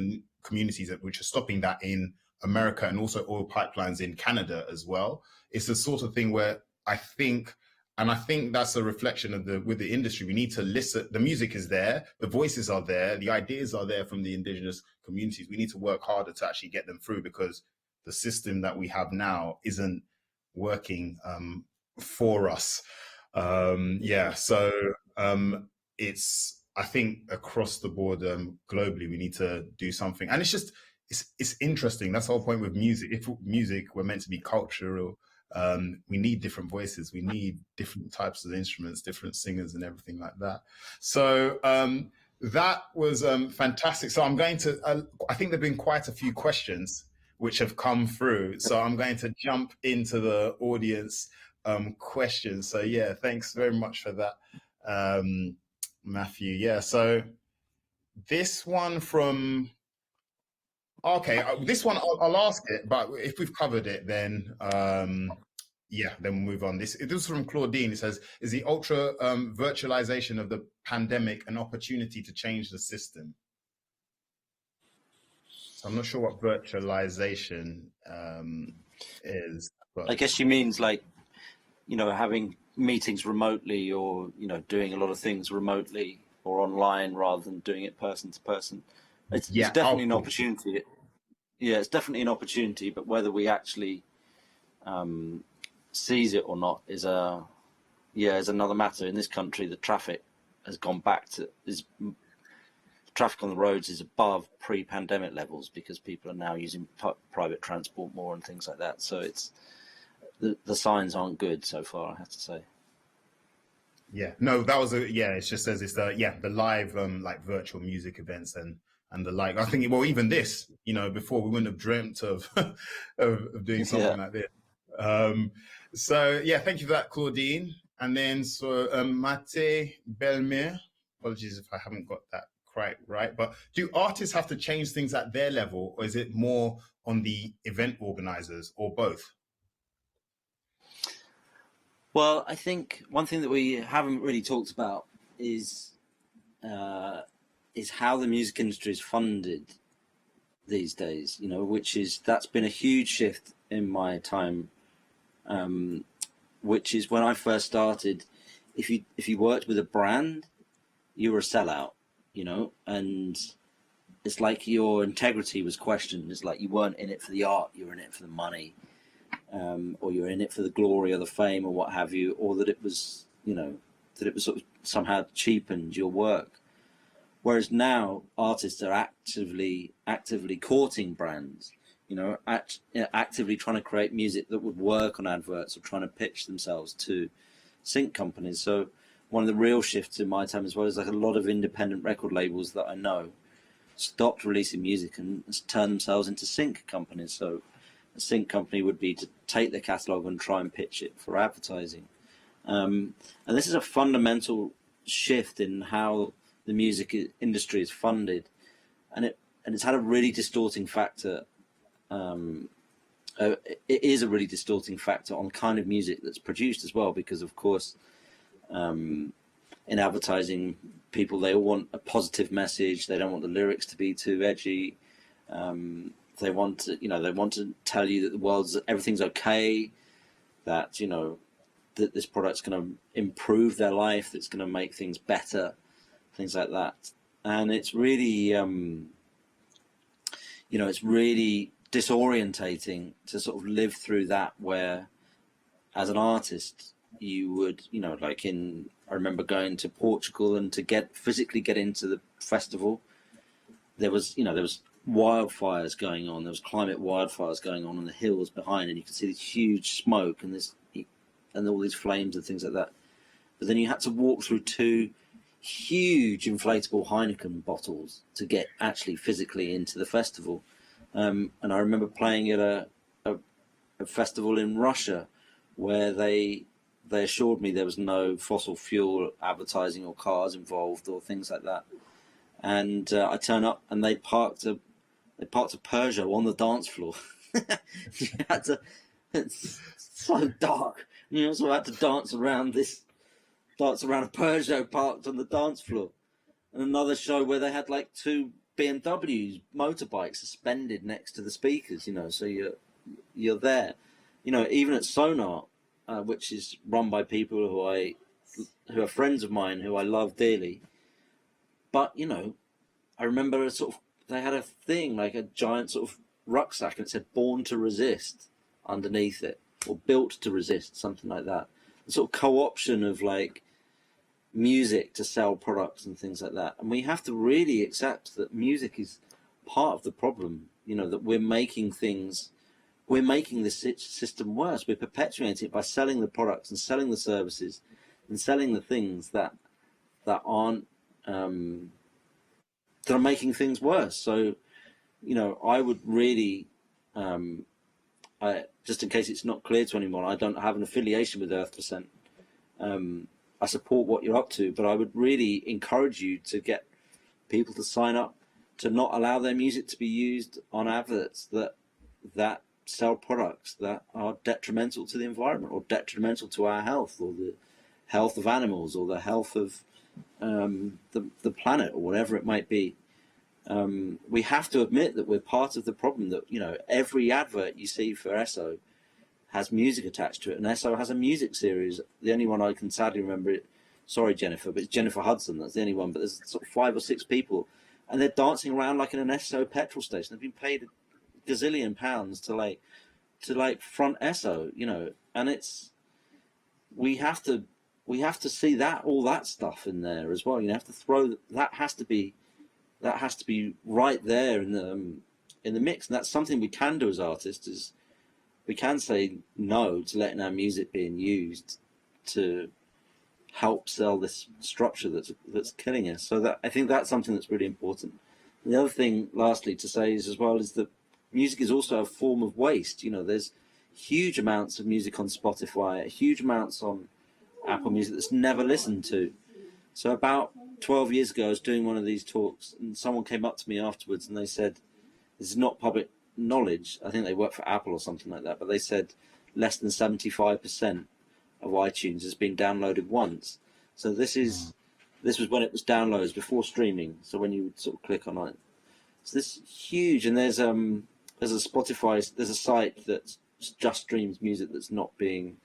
communities which are stopping that in America, and also oil pipelines in Canada as well. It's the sort of thing where I think that's a reflection of with the industry. We need to listen. The music is there, the voices are there, the ideas are there from the indigenous communities. We need to work harder to actually get them through, because the system that we have now isn't working for us. So it's, I think across the board globally, we need to do something. And it's interesting. That's the whole point with music. If music were meant to be cultural, we need different voices, we need different types of instruments, different singers and everything like that. So that was fantastic. So I'm going to I think there've been quite a few questions which have come through, so I'm going to jump into the audience questions. So yeah, thanks very much for that, Matthew. Yeah, so this one from this one I'll ask it, but if we've covered it, then then we'll move on. This is from Claudine. It says, "Is the ultra virtualization of the pandemic an opportunity to change the system?" So I'm not sure what virtualization is, but I guess she means like, having meetings remotely, or doing a lot of things remotely or online rather than doing it person to person. It's definitely an opportunity. Yeah, it's definitely an opportunity, but whether we actually seize it or not is another matter. In this country, the traffic has gone back to traffic on the roads is above pre-pandemic levels, because people are now using private transport more and things like that. So it's the signs aren't good so far, I have to say. Yeah, no, that was it just says it's the live like virtual music events and the like. I think, well, even this, before we wouldn't have dreamt of of doing something like this. So yeah, thank you for that, Claudine. And then so Mate Belmir, apologies if I haven't got that quite right, but do artists have to change things at their level, or is it more on the event organizers, or both? Well, I think one thing that we haven't really talked about is how the music industry is funded these days. That's been a huge shift in my time. Which is when I first started, if you worked with a brand, you were a sellout, and it's like your integrity was questioned. It's like you weren't in it for the art, you were in it for the money. Or you're in it for the glory or the fame or what have you, or that it was, sort of somehow cheapened your work. Whereas now artists are actively courting brands, actively trying to create music that would work on adverts, or trying to pitch themselves to sync companies. So one of the real shifts in my time as well is like a lot of independent record labels that I know stopped releasing music and turned themselves into sync companies. So a sync company would be to take their catalogue and try and pitch it for advertising. And this is a fundamental shift in how the music industry is funded, and it's had a really distorting factor. It is a really distorting factor on kind of music that's produced as well, because of course, in advertising, people, they all want a positive message. They don't want the lyrics to be too edgy. They want to tell you that everything's okay, that that this product's going to improve their life, that's going to make things better, things like that. And it's really, it's really disorientating to sort of live through that, where as an artist you would, I remember going to Portugal, and to physically get into the festival, there was wildfires going on. There was climate wildfires going on the hills behind, and you could see this huge smoke and all these flames and things like that. But then you had to walk through 2 huge inflatable Heineken bottles to get actually physically into the festival. And I remember playing at a festival in Russia, where they assured me there was no fossil fuel advertising or cars involved or things like that. And I turn up, and they parked a Peugeot on the dance floor. It's so dark. So I had to dance around a Peugeot parked on the dance floor. And another show where they had like 2 BMWs motorbikes suspended next to the speakers, so you're there. Even at Sonar, which is run by people who are friends of mine, who I love dearly. But, I remember they had a thing, like a giant sort of rucksack, and it said "Born to Resist" underneath it, or "Built to Resist," something like that. The sort of co-option of like music to sell products and things like that. And we have to really accept that music is part of the problem, that we're making this system worse. We're perpetuating it by selling the products and selling the services and selling the things that aren't, that are making things worse. So, I would really, just in case it's not clear to anyone, I don't have an affiliation with EarthPercent. I support what you're up to, but I would really encourage you to get people to sign up to not allow their music to be used on adverts that sell products that are detrimental to the environment, or detrimental to our health, or the health of animals, or the health of the planet, or whatever it might be. We have to admit that we're part of the problem, that every advert you see for Esso has music attached to it, and Esso has a music series. The only one I can sadly remember, sorry Jennifer, but it's Jennifer Hudson, that's the only one. But there's sort of 5 or 6 people, and they're dancing around like in an Esso petrol station. They've been paid a gazillion pounds to front Esso, and we have to see that, all that stuff in there as well. You have to throw that has to be right there in the mix, and that's something we can do as artists. Is we can say no to letting our music being used to help sell this structure that's killing us. So that, I think that's something that's really important. And the other thing, lastly, to say is that music is also a form of waste. There's huge amounts of music on Spotify, huge amounts on Apple Music that's never listened to. So about 12 years ago, I was doing one of these talks, and someone came up to me afterwards, and they said, "This is not public knowledge." I think they work for Apple or something like that, but they said less than 75% of iTunes has been downloaded once. So this was when it was downloads before streaming. So when you would sort of click on it, so this huge. And there's a Spotify, there's a site that just streams music that's not being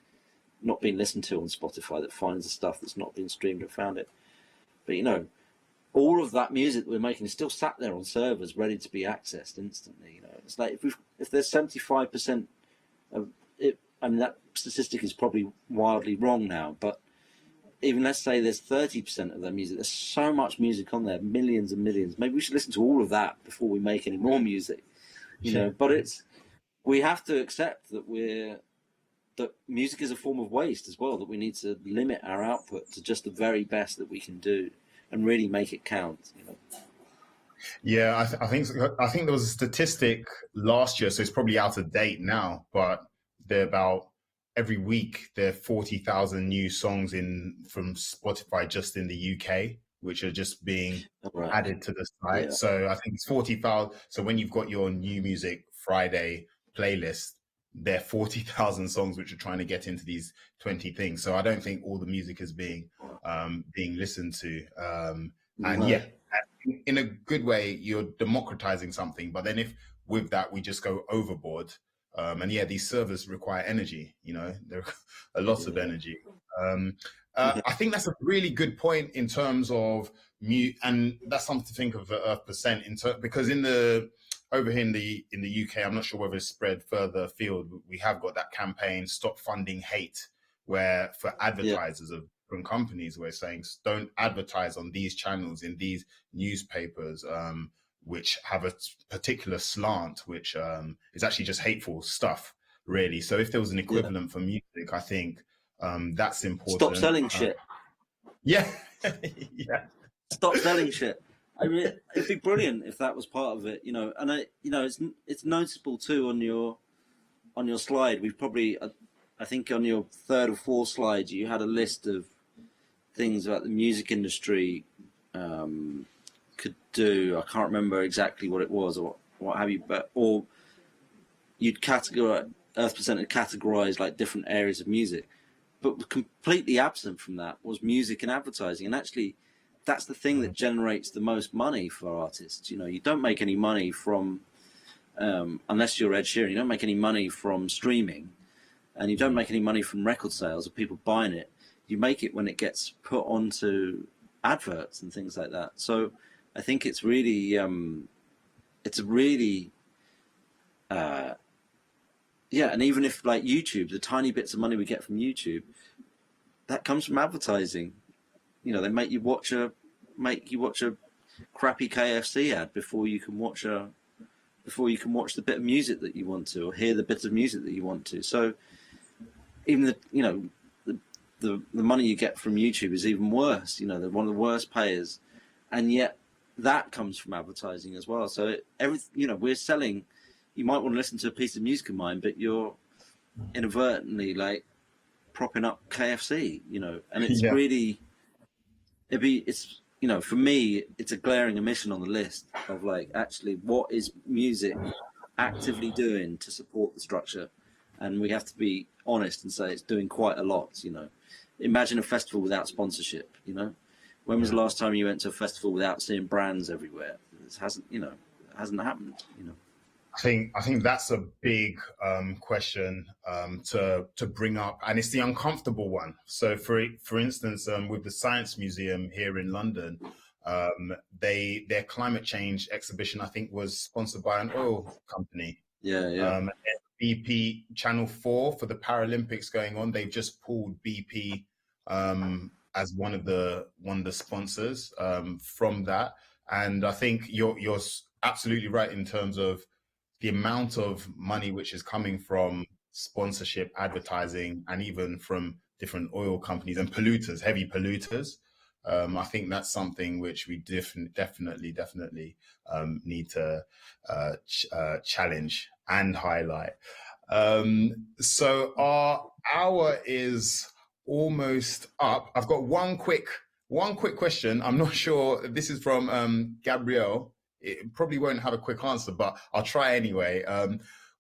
listened to on Spotify, that finds the stuff that's not been streamed and found it. But all of that music that we're making is still sat there on servers ready to be accessed instantly. It's like if there's 75% of it, I mean, that statistic is probably wildly wrong now, but even let's say there's 30% of their music, there's so much music on there, millions and millions. Maybe we should listen to all of that before we make any more music, but we have to accept that that music is a form of waste as well, that we need to limit our output to just the very best that we can do and really make it count. Yeah, I think there was a statistic last year, so it's probably out of date now, but every week there are 40,000 new songs from Spotify just in the UK, which are just being added to the site. Yeah. So I think it's 40,000. So when you've got your New Music Friday playlist, there are 40,000 songs which are trying to get into these 20 things. So I don't think all the music is being listened to. And yeah, in a good way, you're democratizing something. But then if with that we just go overboard, And yeah, these servers require energy, you know, they're a lot of energy. I think that's a really good point in terms of mute, and that's something to think of at EarthPercent because over here in the UK, I'm not sure whether it's spread further afield. We have got that campaign, Stop Funding Hate, where for advertisers of from companies, we're saying don't advertise on these channels in these newspapers, which have a particular slant, which is actually just hateful stuff, really. So if there was an equivalent for music, I think that's important. Stop selling shit. Yeah, yeah. Stop selling shit. I mean, it'd be brilliant if that was part of it, you know. And it's noticeable too on your slide. We've probably, I think, on your third or fourth slide, you had a list of things about the music industry could do. I can't remember exactly what it was or what have you, or you'd categorize, EarthPercent had categorized like different areas of music, but completely absent from that was music and advertising. And actually, that's the thing that generates the most money for artists. You know, you don't make any money from, unless you're Ed Sheeran, you don't make any money from streaming, and you don't make any money from record sales or people buying it. You make it when it gets put onto adverts and things like that. So I think it's really, yeah. And even if like YouTube, the tiny bits of money we get from YouTube, that comes from advertising. You know, they make you watch a crappy KFC ad before you can watch the bit of music that you want to, or hear the bit of music that you want to. So even the money you get from YouTube is even worse. You know, they're one of the worst payers, and yet that comes from advertising as well. So we're selling. You might want to listen to a piece of music of mine, but you're inadvertently like propping up KFC. You know, and it's really. It's for me, it's a glaring omission on the list of like actually what is music actively doing to support the structure, and we have to be honest and say it's doing quite a lot. You know, imagine a festival without sponsorship. You know, when was the last time you went to a festival without seeing brands everywhere? It hasn't happened. You know. I think that's a big question to bring up, and it's the uncomfortable one. So, for instance, with the Science Museum here in London, their climate change exhibition, I think, was sponsored by an oil company. Yeah. BP Channel 4 for the Paralympics going on. They've just pulled BP as one of the sponsors from that, and I think you're absolutely right in terms of the amount of money which is coming from sponsorship, advertising, and even from different oil companies and polluters, heavy polluters. I think that's something which we definitely need to challenge and highlight. So our hour is almost up. I've got one quick question. I'm not sure. This is from Gabrielle. It probably won't have a quick answer, but I'll try anyway.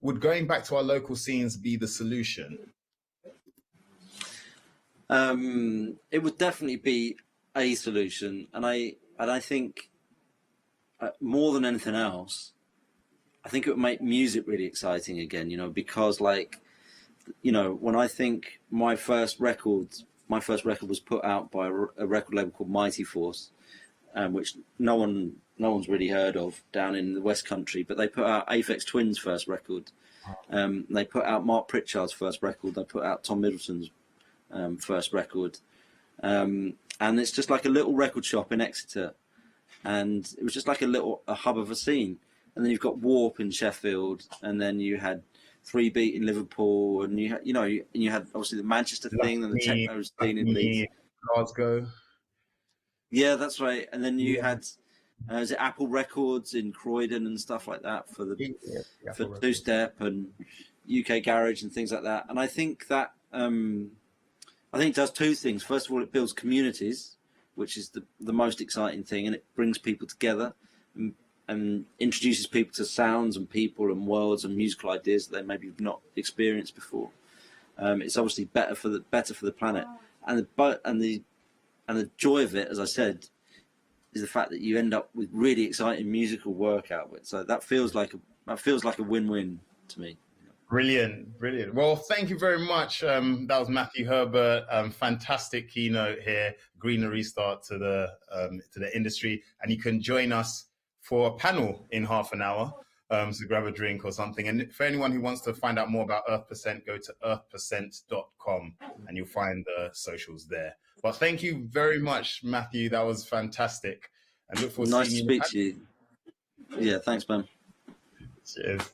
Would going back to our local scenes be the solution? It would definitely be a solution, and I think more than anything else, I think it would make music really exciting again. You know, because like, you know, when I think my first record was put out by a record label called Mighty Force, which no one's really heard of down in the West Country, but they put out Aphex Twin's first record. They put out Mark Pritchard's first record. They put out Tom Middleton's first record. And it's just like a little record shop in Exeter. And it was just like a hub of a scene. And then you've got Warp in Sheffield, and then you had 3 Beat in Liverpool, and you had obviously the Manchester thing and the techno scene in Leeds. Glasgow. Yeah, that's right. And then you had is it Apple Records in Croydon and stuff like that for two step and UK garage and things like that. And I think that it does two things. First of all, it builds communities, which is the most exciting thing, and it brings people together and introduces people to sounds and people and worlds and musical ideas that they maybe have not experienced before. It's obviously better for the planet, and the joy of it, as I said, is the fact that you end up with really exciting musical work out of it. So that feels like a win-win to me. Brilliant, brilliant. Well, thank you very much. That was Matthew Herbert. Fantastic keynote here, greener restart to the industry, and you can join us for a panel in half an hour. So grab a drink or something. And for anyone who wants to find out more about EarthPercent, go to earthpercent.com and you'll find the socials there. But thank you very much, Matthew. That was fantastic. And look forward Nice to to seeing speak to you. Yeah, thanks, Ben. Cheers.